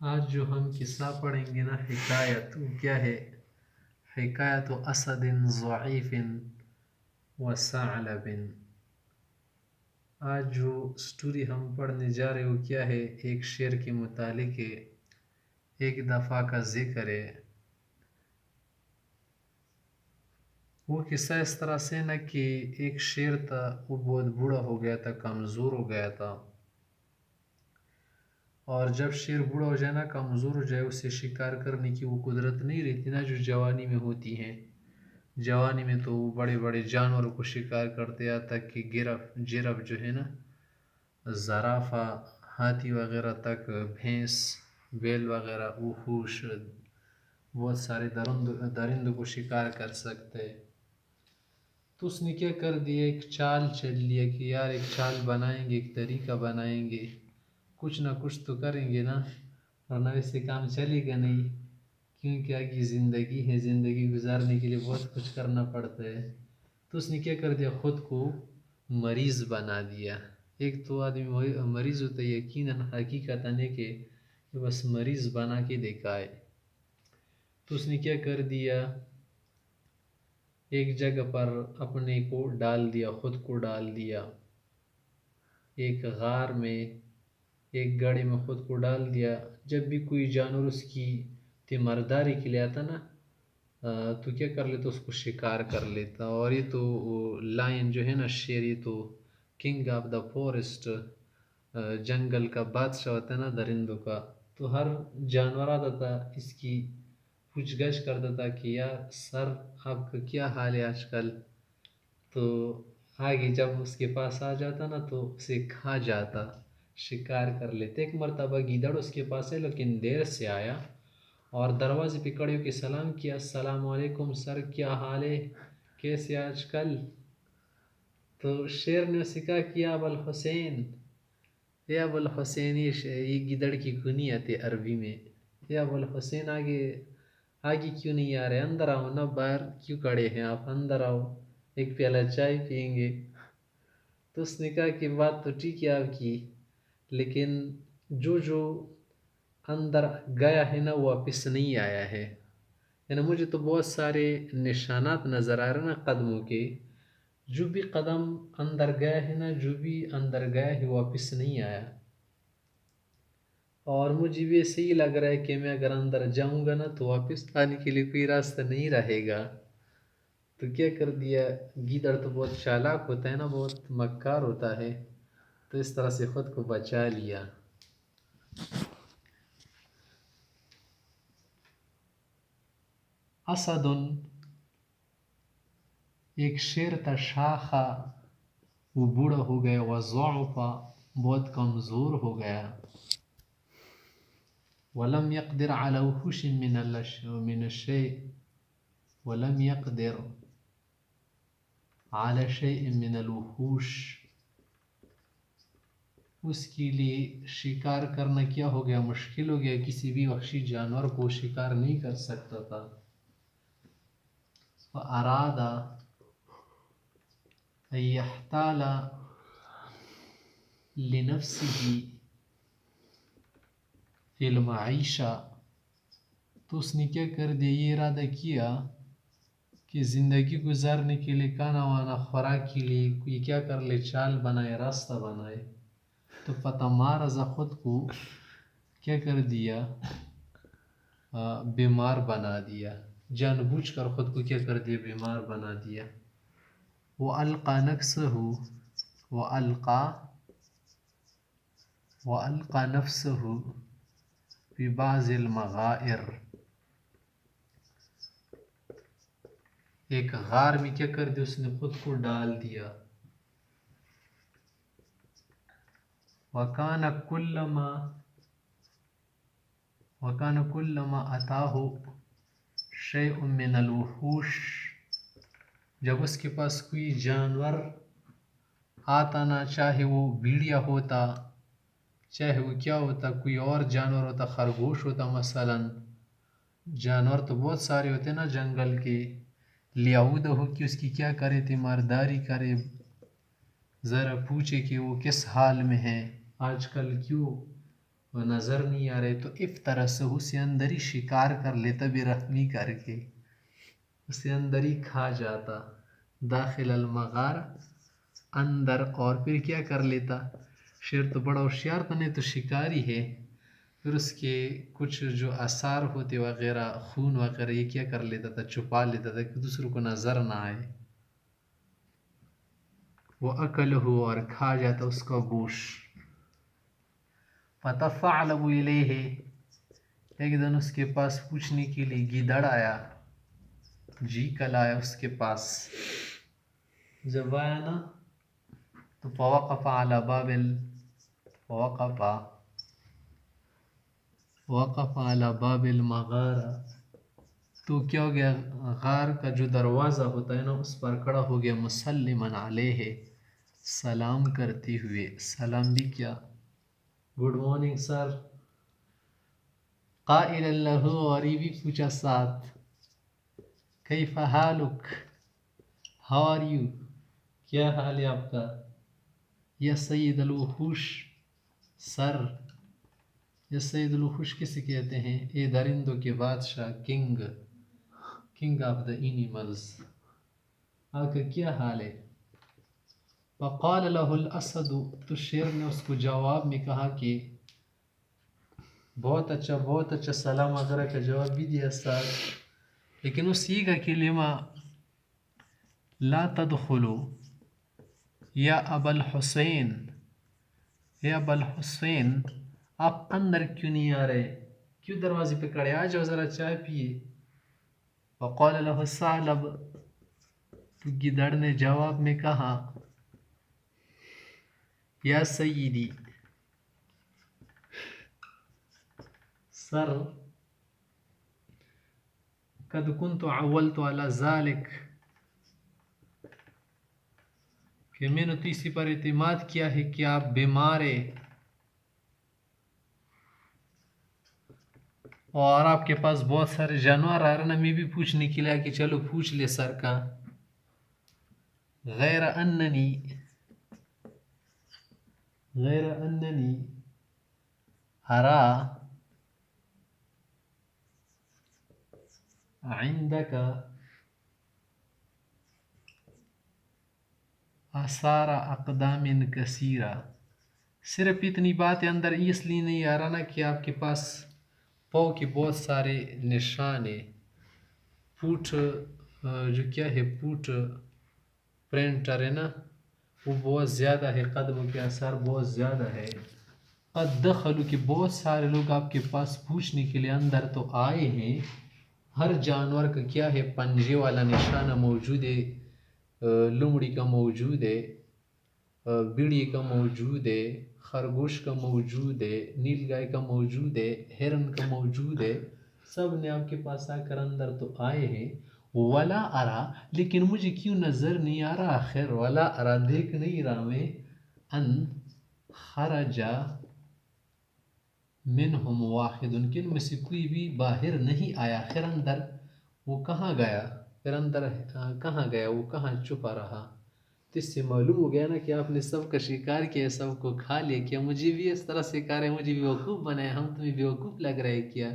آج جو ہم قصہ پڑھیں گے نا حکایت وہ کیا ہے؟ حکایت اسد ضعیف و ثعلب۔ آج جو سٹوری ہم پڑھنے جا رہے وہ کیا ہے؟ ایک شعر کے متعلق ہے، ایک دفعہ کا ذکر ہے۔ وہ قصہ اس طرح سے نا کہ ایک شیر تھا، وہ بہت بوڑھا ہو گیا تھا، کمزور ہو گیا تھا، اور جب شیر بوڑھا ہو جائے نا، کمزور ہو جائے، اسے شکار کرنے کی وہ قدرت نہیں رہتی نا جو جوانی میں ہوتی ہے۔ جوانی میں تو وہ بڑے بڑے جانوروں کو شکار کرتے، یہاں تک کہ جرف جو ہے نا، زرافہ، ہاتھی وغیرہ تک، بھینس، بیل وغیرہ، وحوش، بہت سارے درندوں کو شکار کر سکتے۔ تو اس نے کیا کر دیا، ایک چال چل لیا کہ یار ایک چال بنائیں گے، ایک طریقہ بنائیں گے، کچھ نہ کچھ تو کریں گے نا، ورنہ ویسے کام چلے گا نہیں، کیونکہ آگے زندگی ہے، زندگی گزارنے کے لیے بہت کچھ کرنا پڑتا ہے۔ تو اس نے کیا کر دیا، خود کو مریض بنا دیا۔ ایک تو آدمی مریض ہوتا ہے یقیناً، حقیقتاً ہے کہ بس مریض بنا کے دکھائے۔ تو اس نے کیا کر دیا، ایک جگہ پر اپنے کو ڈال دیا، خود کو ڈال دیا، ایک غار میں، ایک گڑھے میں خود کو ڈال دیا۔ جب بھی کوئی جانور اس کی تیمارداری کے لیے آتا نا، تو کیا کر لیتا، اس کو شکار کر لیتا۔ اور یہ تو لائن جو ہے نا، شیر، یہ تو کنگ آف دا فورسٹ، جنگل کا بادشاہ ہوتا ہے نا درندوں کا، تو ہر جانور آتا تھا، اس کی پوچھ گچھ کرتا تھا کہ یار سر آپ کا کیا حال ہے آج کل۔ تو آگے جب اس کے پاس آ جاتا نا تو اسے کھا جاتا، شکار کر لیتے۔ ایک مرتبہ گیدڑ اس کے پاس ہے لیکن دیر سے آیا، اور دروازے پہ کھڑے ہو کے سلام کیا، السلام علیکم سر، کیا حال ہے، کیسے آج کل؟ تو شیر نے اسے کہا کہ یا ابوالحسین، یا ابوالحسین، یہ گیدڑ کی کنیت ہے عربی میں، یا ابوالحسین آگے کیوں نہیں آ رہے، اندر آؤ نا، باہر کیوں کھڑے ہیں آپ، اندر آؤ، ایک پیالہ چائے پئیں گے۔ تو اس نے کہا کہ بات تو ٹھیک ہے آپ کی، لیکن جو اندر گیا ہے نا وہ واپس نہیں آیا ہے، یعنی مجھے تو بہت سارے نشانات نظر آ رہے ہیں نا قدموں کے، جو بھی قدم اندر گیا ہے نا، جو بھی اندر گیا ہے واپس نہیں آیا، اور مجھے بھی ایسے ہی لگ رہا ہے کہ میں اگر اندر جاؤں گا نا تو واپس آنے کے لیے کوئی راستہ نہیں رہے گا۔ تو کیا کر دیا، گیدڑ تو بہت چالاک ہوتا ہے نا، بہت مکار ہوتا ہے، تو اس طرح سے خود کو بچا لیا۔ اسد، ایک شیر تھا، شاخا، وہ بوڑھا ہو گیا، وضعفا، بہت کمزور ہو گیا، ولم يقدر على وحوش من الشيء، ولم يقدر على شيء من الوحوش، اس کے لیے شکار کرنا کیا ہو گیا، مشکل ہو گیا، کسی بھی وحشی جانور کو شکار نہیں کر سکتا تھا۔ فأراد أن يحتال لنفسه في المعيشة، تو اس نے کیا کر دیا، یہ ارادہ کیا کہ زندگی گزارنے کے لیے، کھانا وانا خوراک کے لیے کوئی کیا کر لے، چال بنائے، راستہ بنائے۔ تو فتمارض، خود کو کیا کر دیا، بیمار بنا دیا، جان بوجھ کر خود کو کیا کر دیا، بیمار بنا دیا۔ وَأَلْقَى نَفْسَهُ، وَأَلْقَى نَفْسَهُ فِي بَعْضِ الْمَغَائِرِ، ایک غار میں کیا کر دیا، اس نے خود کو ڈال دیا۔ وَكَانَ كُلَّمَا أَتَاهُ شَيْءٌ مِّنَ الْوُحُوشِ، جب اس کے پاس کوئی جانور آتا نا، چاہے وہ بھیڑیا ہوتا، چاہے وہ کیا ہوتا، کوئی اور جانور ہوتا، خرگوش ہوتا مثلا، جانور تو بہت سارے ہوتے نا جنگل کے، لیاؤدہ ہو کہ اس کی کیا کرے، تیمارداری کرے، ذرا پوچھے کہ وہ کس حال میں ہے، آج کل کیوں وہ نظر نہیں آ رہے تو افترسہ اسے اندر ہی شکار کر لیتا بے رحمی کر کے، اسے اندر ہی کھا جاتا، داخل المغار اندر، اور پھر کیا کر لیتا، شیر تو بڑا ہوشیار تو نہیں تو شکاری ہے، پھر اس کے کچھ جو آثار ہوتے وغیرہ خون وغیرہ یہ کیا کر لیتا تھا، چھپا لیتا تھا کہ دوسروں کو نظر نہ آئے، وہ اکل ہو اور کھا جاتا اس کا گوشت۔ فتفعلب الیہ، ایک دن اس کے پاس پوچھنے کے لیے گیدڑ آیا، جی کل آیا اس کے پاس، جب آیا نا تو فوقف علی باب وقف علی باب المغارہ، تو کیا ہو گیا، غار کا جو دروازہ ہوتا ہے نا اس پر کھڑا ہو گیا، مسلما علیہ، سلام کرتے ہوئے، سلام بھی کیا، گڈ مارننگ سر، قائلا له، اور یہ بھی پوچھا ساتھ، کیف حالک، ہاؤ آر یو، کیا حال ہے آپ کا، یا سید الوحوش، سر، یا سید الوحوش کسے کہتے ہیں، اے درندوں کے بادشاہ، کنگ آف دا اینیملز، آپ کا کیا حال ہے، فقال له الاسد، تو شیر نے اس کو جواب میں کہا کہ بہت اچھا سلام وغیرہ کا جواب بھی دیا ساتھ، لیکن اس یہ کا کلمہ لا تدخلوا یا ابا الحسین، یا ابا الحسین، آپ اندر کیوں نہیں آ رہے، کیوں دروازے پہ کھڑے، آ جاؤ ذرا چائے پیے، وقال له الثعلب، تو گیدڑ نے جواب میں کہا، یا سیدی، سر، قد كنت عولت على ذلك، کہ میں نے تو اسی پر اعتماد کیا ہے کہ آپ بیمار ہیں، اور آپ کے پاس بہت سارے جانور آ رہے نا، میں بھی پوچھنے کے لیے کہ چلو پوچھ لے سر کا، غیر اننی ارا عندك آثار اقدام کثیرہ، صرف اتنی بات اندر اس لیے نہیں آ رہا نا کہ آپ کے پاس پاؤں کے بہت سارے نشان ہیں، فوٹ جو کیا ہے، فوٹ پرنٹر ہے نا وہ بہت زیادہ ہے، قدموں کے اثر بہت زیادہ ہے، قد دخلوا، کہ بہت سارے لوگ آپ کے پاس پوچھنے کے لیے اندر تو آئے ہیں، ہر جانور کا کیا ہے، پنجے والا نشانہ موجود ہے، لومڑی کا موجود ہے، بڑی کا موجود ہے، خرگوش کا موجود ہے، نیل گائے کا موجود ہے، ہرن کا موجود ہے، سب نے آپ کے پاس آ کر اندر تو آئے ہیں، ولا ارا، لیکن مجھے کیوں نظر نہیں آ رہا، خیر ولا ارا، دیکھ نہیں رہا میں، ان خرج منہم واحد، کن میں سے کوئی بھی باہر نہیں آیا، خیر اندر وہ کہاں گیا، پھر اندر کہاں گیا، وہ کہاں چھپا رہا، تو اس سے معلوم ہو گیا نا کہ آپ نے سب کا شکار کیا، سب کو کھا لیا، کیا مجھے بھی اس طرح شکار ہے، مجھے بیوقوف بنایا، ہم تمہیں بیوقوف لگ رہے کیا،